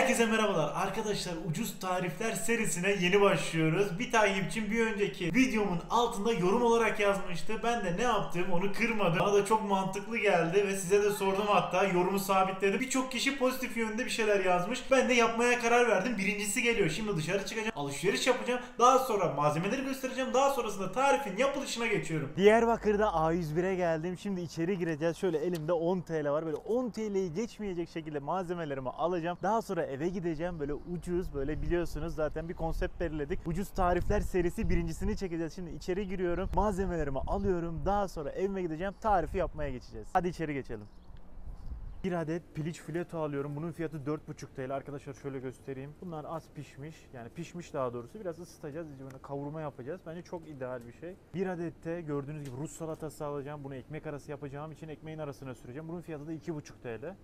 Herkese merhabalar arkadaşlar, ucuz tarifler serisine yeni başlıyoruz. Bir takipçim bir önceki videomun altında yorum olarak yazmıştı. Ben de ne yaptım, onu kırmadım. Bana da çok mantıklı geldi ve size de sordum, hatta yorumu sabitledim. Birçok kişi pozitif yönde bir şeyler yazmış. Ben de yapmaya karar verdim. Birincisi geliyor. Şimdi dışarı çıkacağım, alışveriş yapacağım. Daha sonra malzemeleri göstereceğim. Daha sonrasında tarifin yapılışına geçiyorum. Diyarbakır'da A101'e geldim. Şimdi içeri gireceğiz. Şöyle elimde 10 TL var. Böyle 10 TL'yi geçmeyecek şekilde malzemelerimi alacağım. Daha sonra eve gideceğim, böyle ucuz, böyle biliyorsunuz zaten bir konsept belirledik. Ucuz tarifler serisi birincisini çekeceğiz. Şimdi içeri giriyorum, malzemelerimi alıyorum, daha sonra evime gideceğim, tarifi yapmaya geçeceğiz. Hadi içeri geçelim. Bir adet piliç fileto alıyorum. Bunun fiyatı 4,5 TL. Arkadaşlar şöyle göstereyim. Bunlar az pişmiş. Yani pişmiş daha doğrusu. Biraz ısıtacağız. Böyle kavurma yapacağız. Bence çok ideal bir şey. Bir adet de gördüğünüz gibi Rus salatası alacağım. Bunu ekmek arası yapacağım için ekmeğin arasına süreceğim. Bunun fiyatı da 2,5 TL.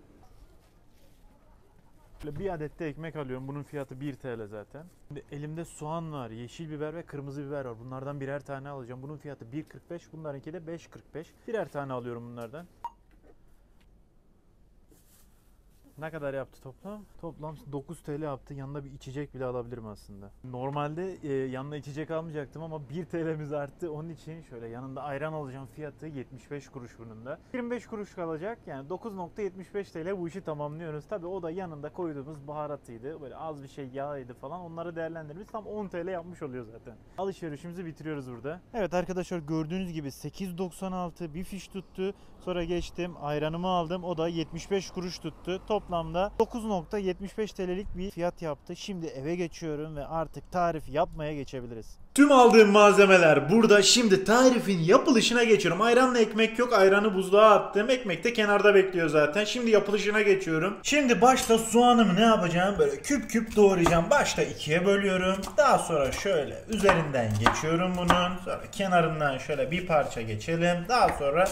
Bir adet de ekmek alıyorum. Bunun fiyatı 1 TL zaten. Şimdi elimde soğan var, yeşil biber ve kırmızı biber var. Bunlardan birer tane alacağım. Bunun fiyatı 1,45. Bunlarınki de 5,45. Birer tane alıyorum bunlardan. Ne kadar yaptı toplam? Toplam 9 TL yaptı. Yanında bir içecek bile alabilirim aslında. Normalde yanına içecek almayacaktım ama 1 TL'miz arttı. Onun için şöyle yanında ayran alacağım. Fiyatı 75 kuruş bunun da. 25 kuruş kalacak. Yani 9,75 TL bu işi tamamlıyoruz. Tabii o da yanında koyduğumuz baharatıydı. Böyle az bir şey yağıydı falan. Onları değerlendirmiş. Tam 10 TL yapmış oluyor zaten. Alışverişimizi bitiriyoruz burada. Evet arkadaşlar, gördüğünüz gibi 8,96 bir fiş tuttu. Sonra geçtim. Ayranımı aldım. O da 75 kuruş tuttu. Toplamda 9,75 TL'lik bir fiyat yaptı. Şimdi eve geçiyorum ve artık tarif yapmaya geçebiliriz. Tüm aldığım malzemeler burada. Şimdi tarifin yapılışına geçiyorum. Ayranla ekmek yok. Ayranı buzluğa attım. Ekmek de kenarda bekliyor zaten. Şimdi yapılışına geçiyorum. Şimdi başta soğanımı ne yapacağım? Böyle küp küp doğrayacağım. Başta ikiye bölüyorum. Daha sonra şöyle üzerinden geçiyorum bunun. Sonra kenarından şöyle bir parça geçelim. Daha sonra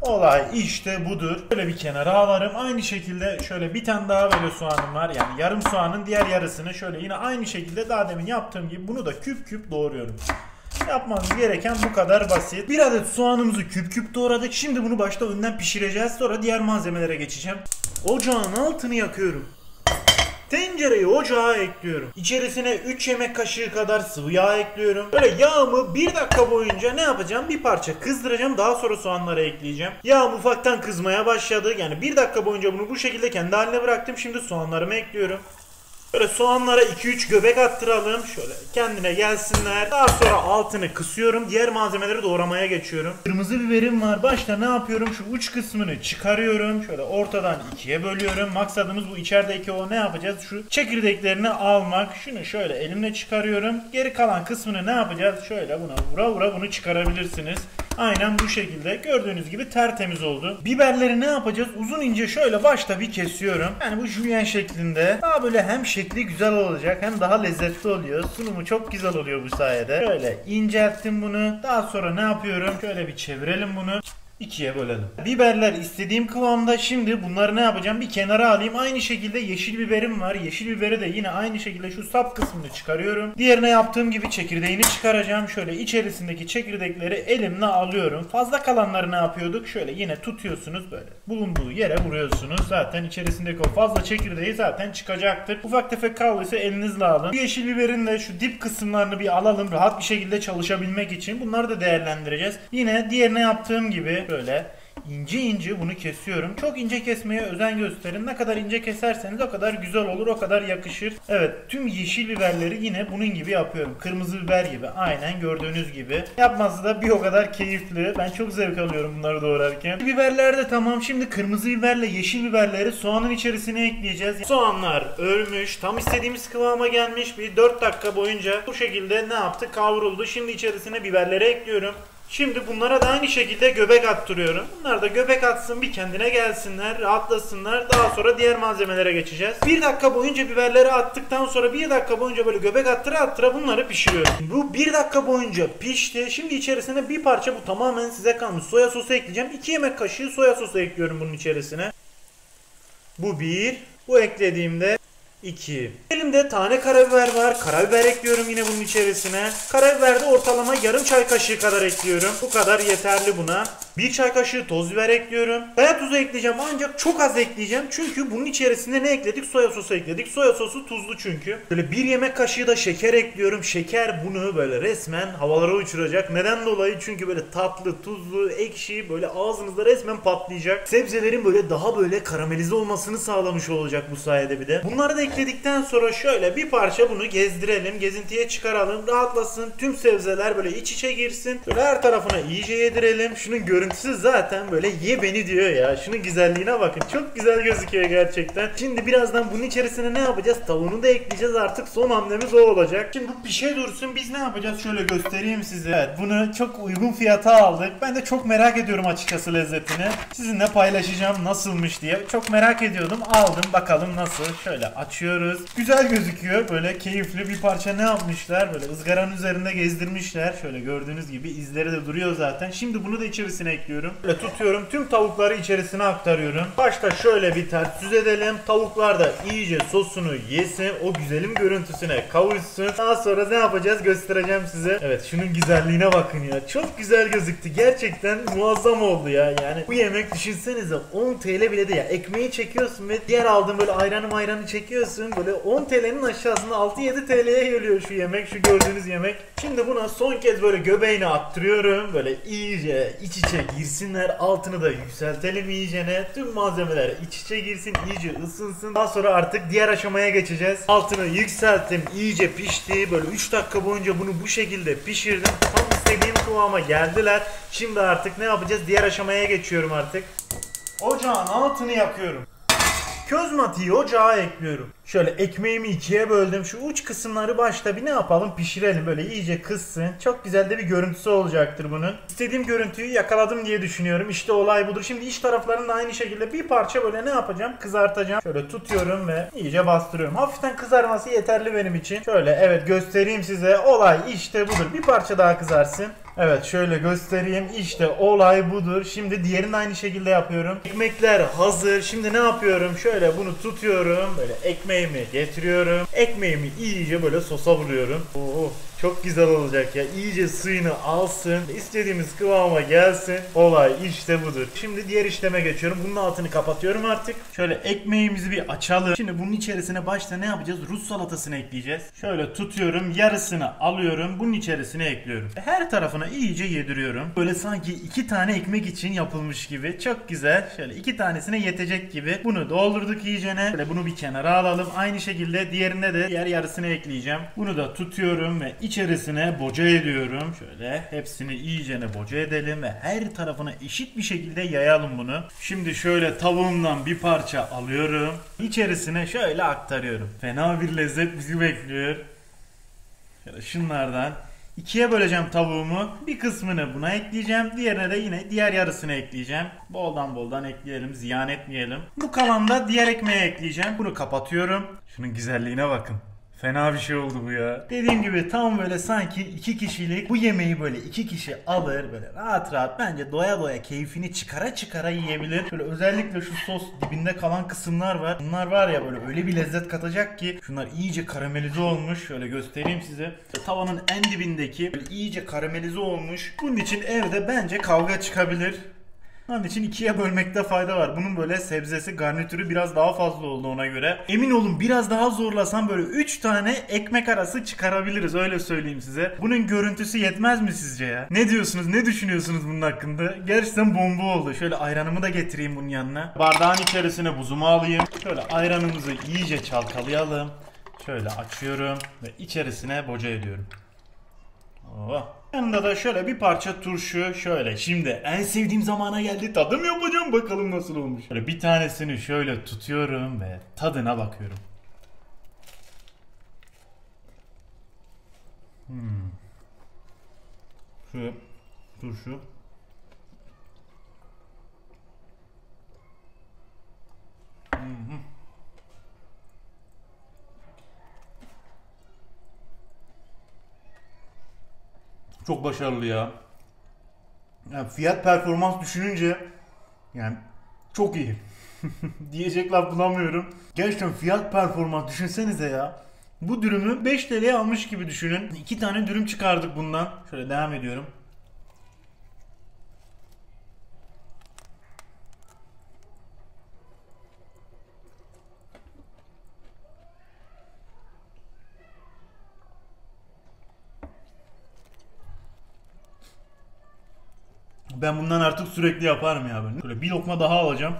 olay işte budur. Böyle bir kenara alarım. Aynı şekilde şöyle bir tane daha böyle soğanım var. Yani yarım soğanın diğer yarısını şöyle yine aynı şekilde daha demin yaptığım gibi bunu da küp küp doğruyorum. Yapmamız gereken bu kadar basit. Bir adet soğanımızı küp küp doğradık. Şimdi bunu başta önden pişireceğiz. Sonra diğer malzemelere geçeceğim. Ocağın altını yakıyorum. Tencereyi ocağa ekliyorum. İçerisine 3 yemek kaşığı kadar sıvı yağ ekliyorum. Böyle yağımı 1 dakika boyunca ne yapacağım? Bir parça kızdıracağım. Daha sonra soğanları ekleyeceğim. Yağım ufaktan kızmaya başladı. Yani 1 dakika boyunca bunu bu şekilde kendi haline bıraktım. Şimdi soğanlarımı ekliyorum. Böyle soğanlara 2-3 göbek attıralım. Şöyle kendine gelsinler. Daha sonra altını kısıyorum. Diğer malzemeleri doğramaya geçiyorum. Kırmızı biberim var. Başta ne yapıyorum? Şu uç kısmını çıkarıyorum. Şöyle ortadan ikiye bölüyorum. Maksadımız bu içerideki o ne yapacağız? Şu çekirdeklerini almak. Şunu şöyle elimle çıkarıyorum. Geri kalan kısmını ne yapacağız? Şöyle buna vura vura bunu çıkarabilirsiniz. Aynen bu şekilde. Gördüğünüz gibi tertemiz oldu. Biberleri ne yapacağız? Uzun ince şöyle başta bir kesiyorum. Yani bu jülyen şeklinde. Daha böyle hem şekli güzel olacak hem daha lezzetli oluyor. Sunumu çok güzel oluyor bu sayede. Şöyle incelttim bunu. Daha sonra ne yapıyorum? Şöyle bir çevirelim bunu. İkiye bölelim. Biberler istediğim kıvamda. Şimdi bunları ne yapacağım? Bir kenara alayım. Aynı şekilde yeşil biberim var. Yeşil biberi de yine aynı şekilde şu sap kısmını çıkarıyorum. Diğerine yaptığım gibi çekirdeğini çıkaracağım. Şöyle içerisindeki çekirdekleri elimle alıyorum. Fazla kalanları ne yapıyorduk? Şöyle yine tutuyorsunuz, böyle bulunduğu yere vuruyorsunuz. Zaten içerisindeki o fazla çekirdeği zaten çıkacaktır. Ufak tefek kaldıysa elinizle alın. Bu yeşil biberin de şu dip kısımlarını bir alalım. Rahat bir şekilde çalışabilmek için. Bunları da değerlendireceğiz. Yine diğerine yaptığım gibi böyle ince ince bunu kesiyorum. Çok ince kesmeye özen gösterin. Ne kadar ince keserseniz o kadar güzel olur, o kadar yakışır. Evet, tüm yeşil biberleri yine bunun gibi yapıyorum. Kırmızı biber gibi. Aynen gördüğünüz gibi. Yapması da bir o kadar keyifli. Ben çok zevk alıyorum bunları doğrarken. Biberler de tamam. Şimdi kırmızı biberle yeşil biberleri soğanın içerisine ekleyeceğiz. Soğanlar ölmüş. Tam istediğimiz kıvama gelmiş. Bir 4 dakika boyunca bu şekilde ne yaptı? Kavruldu. Şimdi içerisine biberleri ekliyorum. Şimdi bunlara da aynı şekilde göbek attırıyorum. Bunlar da göbek atsın, bir kendine gelsinler, rahatlasınlar. Daha sonra diğer malzemelere geçeceğiz. 1 dakika boyunca biberleri attıktan sonra 1 dakika boyunca böyle göbek attıra attıra bunları pişiriyorum. Bu 1 dakika boyunca pişti. Şimdi içerisine bir parça, bu tamamen size kalmış, soya sosu ekleyeceğim. 2 yemek kaşığı soya sosu ekliyorum bunun içerisine. Bu 1. Bu eklediğimde 2. Elimde tane karabiber var. Karabiber ekliyorum yine bunun içerisine. Karabiber de ortalama yarım çay kaşığı kadar ekliyorum. Bu kadar yeterli buna. Bir çay kaşığı toz biber ekliyorum. Kaya tuzu ekleyeceğim ancak çok az ekleyeceğim. Çünkü bunun içerisine ne ekledik? Soya sosu ekledik. Soya sosu tuzlu çünkü. Böyle bir yemek kaşığı da şeker ekliyorum. Şeker bunu böyle resmen havalara uçuracak. Neden dolayı? Çünkü böyle tatlı, tuzlu, ekşi böyle ağzınızda resmen patlayacak. Sebzelerin böyle daha böyle karamelize olmasını sağlamış olacak bu sayede bir de. Bunları da ekledikten sonra şöyle bir parça bunu gezdirelim. Gezintiye çıkaralım. Rahatlasın. Tüm sebzeler böyle iç içe girsin. Böyle her tarafına iyice yedirelim. Şunun görüntüsü zaten böyle ye beni diyor ya. Şunun güzelliğine bakın. Çok güzel gözüküyor gerçekten. Şimdi birazdan bunun içerisine ne yapacağız? Tavuğunu da ekleyeceğiz. Artık son hamlemiz o olacak. Şimdi bu pişe dursun. Biz ne yapacağız? Şöyle göstereyim size. Evet, bunu çok uygun fiyata aldık. Ben de çok merak ediyorum açıkçası lezzetini. Sizinle paylaşacağım nasılmış diye. Çok merak ediyordum. Aldım. Bakalım nasıl. Şöyle açıyoruz. Güzel gözüküyor. Böyle keyifli bir parça ne yapmışlar? Böyle ızgaranın üzerinde gezdirmişler. Şöyle gördüğünüz gibi izleri de duruyor zaten. Şimdi bunu da içerisine ekliyorum. Böyle tutuyorum. Tüm tavukları içerisine aktarıyorum. Başta şöyle bir ters yüz edelim. Tavuklar da iyice sosunu yesin. O güzelim görüntüsüne kavuşsun. Daha sonra ne yapacağız göstereceğim size. Evet, şunun güzelliğine bakın ya. Çok güzel gözüktü. Gerçekten muazzam oldu ya. Yani bu yemek düşünsenize 10 TL bile değil ya. Ekmeği çekiyorsun ve diğer aldığın böyle ayranı çekiyorsun. Böyle 10 TL'nin aşağısında 6-7 TL'ye geliyor şu yemek. Şu gördüğünüz yemek. Şimdi buna son kez böyle göbeğini attırıyorum. Böyle iyice iç içe girsinler. Altını da yükseltelim iyicene. Tüm malzemeler iç içe girsin. İyice ısınsın. Daha sonra artık diğer aşamaya geçeceğiz. Altını yükselttim. İyice pişti. Böyle 3 dakika boyunca bunu bu şekilde pişirdim. Tam istediğim kıvama geldiler. Şimdi artık ne yapacağız? Diğer aşamaya geçiyorum artık. Ocağın altını yakıyorum. Köz matiği ocağa ekliyorum. Şöyle ekmeğimi ikiye böldüm. Şu uç kısımları başta bir ne yapalım? Pişirelim. Böyle iyice kızsın. Çok güzel de bir görüntüsü olacaktır bunun. İstediğim görüntüyü yakaladım diye düşünüyorum. İşte olay budur. Şimdi iç taraflarını da aynı şekilde bir parça böyle ne yapacağım? Kızartacağım. Şöyle tutuyorum ve iyice bastırıyorum. Hafiften kızarması yeterli benim için. Şöyle evet göstereyim size. Olay işte budur. Bir parça daha kızarsın. Evet şöyle göstereyim. İşte olay budur. Şimdi diğerini aynı şekilde yapıyorum. Ekmekler hazır. Şimdi ne yapıyorum? Şöyle bunu tutuyorum. Böyle ekmeğimi getiriyorum. Ekmeğimi iyice böyle sosa vuruyorum. Oo, çok güzel olacak ya. İyice suyunu alsın. İstediğimiz kıvama gelsin. Olay işte budur. Şimdi diğer işleme geçiyorum. Bunun altını kapatıyorum artık. Şöyle ekmeğimizi bir açalım. Şimdi bunun içerisine başta ne yapacağız? Rus salatasını ekleyeceğiz. Şöyle tutuyorum. Yarısını alıyorum. Bunun içerisine ekliyorum. Her tarafına iyice yediriyorum. Böyle sanki 2 tane ekmek için yapılmış gibi. Çok güzel. Şöyle 2 tanesine yetecek gibi. Bunu doldurduk iyicene. Şöyle bunu bir kenara alalım. Aynı şekilde diğerine de diğer yarısını ekleyeceğim. Bunu da tutuyorum ve içerisine boca ediyorum. Şöyle hepsini iyicene boca edelim ve her tarafına eşit bir şekilde yayalım bunu. Şimdi şöyle tavuğumdan bir parça alıyorum. İçerisine şöyle aktarıyorum. Fena bir lezzet bizi bekliyor. Şöyle şunlardan İkiye böleceğim tavuğumu. Bir kısmını buna ekleyeceğim. Diğerine de yine diğer yarısını ekleyeceğim. Boldan ekleyelim. Ziyan etmeyelim. Bu kalan da diğer ekmeğe ekleyeceğim. Bunu kapatıyorum. Şunun güzelliğine bakın. Fena bir şey oldu bu ya. Dediğim gibi tam böyle sanki 2 kişilik bu yemeği böyle 2 kişi alır böyle rahat bence doya keyfini çıkara yiyebilir. Şöyle özellikle şu sos dibinde kalan kısımlar var. Bunlar var ya böyle öyle bir lezzet katacak ki şunlar iyice karamelize olmuş. Şöyle göstereyim size. Tavanın en dibindeki böyle iyice karamelize olmuş. Bunun için evde bence kavga çıkabilir. Onun için ikiye bölmekte fayda var. Bunun böyle sebzesi, garnitürü biraz daha fazla oldu ona göre. Emin olun biraz daha zorlasam böyle 3 tane ekmek arası çıkarabiliriz. Öyle söyleyeyim size. Bunun görüntüsü yetmez mi sizce ya? Ne diyorsunuz? Ne düşünüyorsunuz bunun hakkında? Gerçekten bomba oldu. Şöyle ayranımı da getireyim bunun yanına. Bardağın içerisine buzumu alayım. Şöyle ayranımızı iyice çalkalayalım. Şöyle açıyorum ve içerisine boca ediyorum. Oh. Yanında da şöyle bir parça turşu şöyle. Şimdi en sevdiğim zamana geldi. Tadım yapacağım bakalım nasıl olmuş. Şöyle bir tanesini şöyle tutuyorum ve tadına bakıyorum. Şu turşu. Çok başarılı ya. Yani fiyat performans düşününce yani çok iyi. Diyecek laf bulamıyorum. Gerçekten fiyat performans düşünsenize ya. Bu dürümü 5 TL'ye almış gibi düşünün. 2 tane dürüm çıkardık bundan. Şöyle devam ediyorum. Ben bundan artık sürekli yaparım ya böyle. Şöyle bir lokma daha alacağım.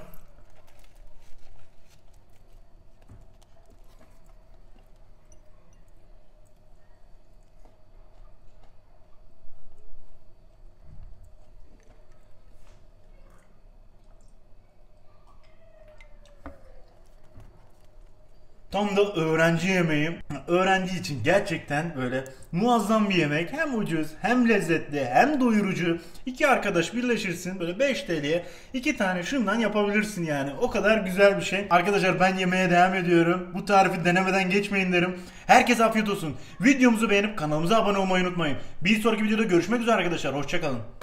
Tam da öğrenci yemeği. Öğrenci için gerçekten böyle muazzam bir yemek. Hem ucuz, hem lezzetli, hem doyurucu. İki arkadaş birleşirsin böyle 5 TL'ye 2 tane şundan yapabilirsin yani. O kadar güzel bir şey. Arkadaşlar ben yemeğe devam ediyorum. Bu tarifi denemeden geçmeyin derim. Herkese afiyet olsun. Videomuzu beğenip kanalımıza abone olmayı unutmayın. Bir sonraki videoda görüşmek üzere arkadaşlar. Hoşçakalın.